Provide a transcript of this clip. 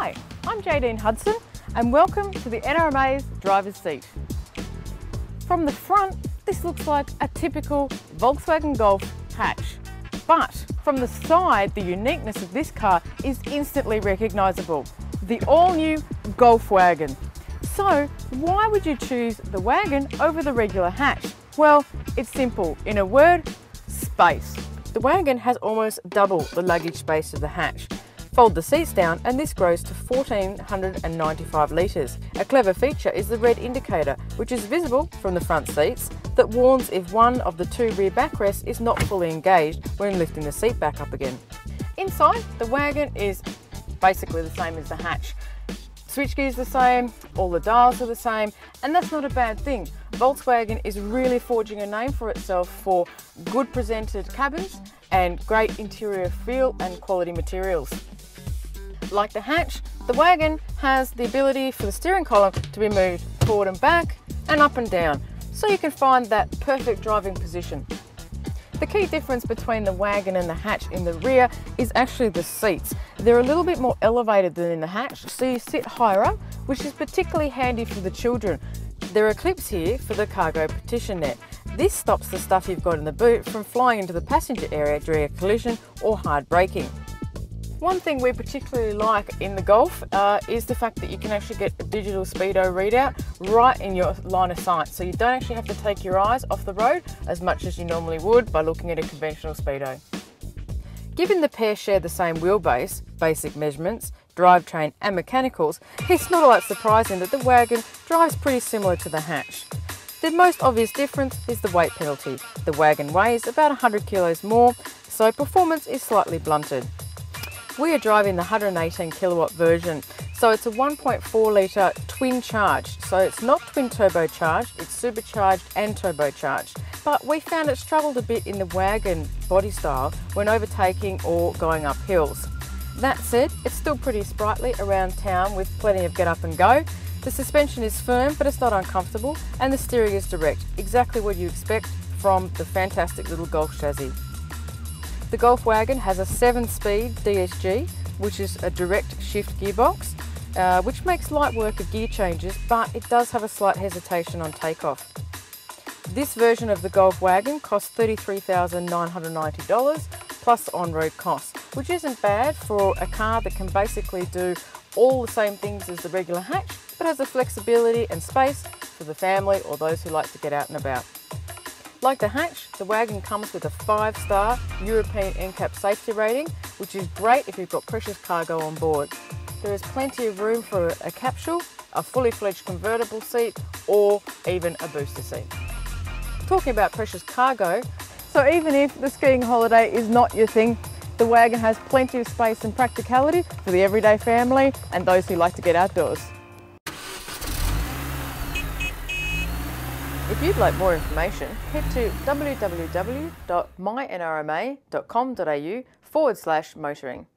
Hi, I'm Jadine Hudson and welcome to the NRMA's driver's seat. From the front, this looks like a typical Volkswagen Golf hatch. But from the side, the uniqueness of this car is instantly recognisable. The all-new Golf Wagon. So why would you choose the wagon over the regular hatch? Well, it's simple. In a word, space. The wagon has almost double the luggage space of the hatch. Fold the seats down and this grows to 1,495 litres. A clever feature is the red indicator, which is visible from the front seats, that warns if one of the two rear backrests is not fully engaged when lifting the seat back up again. Inside, the wagon is basically the same as the hatch. Switchgear is the same, all the dials are the same, and that's not a bad thing. Volkswagen is really forging a name for itself for good presented cabins and great interior feel and quality materials. Like the hatch, the wagon has the ability for the steering column to be moved forward and back and up and down, so you can find that perfect driving position. The key difference between the wagon and the hatch in the rear is actually the seats. They're a little bit more elevated than in the hatch, so you sit higher up, which is particularly handy for the children. There are clips here for the cargo partition net. This stops the stuff you've got in the boot from flying into the passenger area during a collision or hard braking. One thing we particularly like in the Golf is the fact that you can actually get a digital speedo readout right in your line of sight, so you don't actually have to take your eyes off the road as much as you normally would by looking at a conventional speedo. Given the pair share the same wheelbase, basic measurements, drivetrain and mechanicals, it's not all that surprising that the wagon drives pretty similar to the hatch. The most obvious difference is the weight penalty. The wagon weighs about 100 kilos more, so performance is slightly blunted. We are driving the 118 kilowatt version, so it's a 1.4 litre twin charge, so it's not twin turbocharged, it's supercharged and turbocharged. But we found it struggled a bit in the wagon body style when overtaking or going up hills. That said, it's still pretty sprightly around town with plenty of get up and go. The suspension is firm but it's not uncomfortable, and the steering is direct, exactly what you expect from the fantastic little Golf chassis. The Golf Wagon has a 7-speed DSG, which is a direct shift gearbox, which makes light work of gear changes, but it does have a slight hesitation on takeoff. This version of the Golf Wagon costs $33,990 plus on-road costs, which isn't bad for a car that can basically do all the same things as the regular hatch, but has the flexibility and space for the family or those who like to get out and about. Like the hatch, the wagon comes with a 5-star European NCAP safety rating, which is great if you've got precious cargo on board. There is plenty of room for a capsule, a fully fledged convertible seat, or even a booster seat. Talking about precious cargo, so even if the skiing holiday is not your thing, the wagon has plenty of space and practicality for the everyday family and those who like to get outdoors. If you'd like more information, head to www.mynrma.com.au/motoring.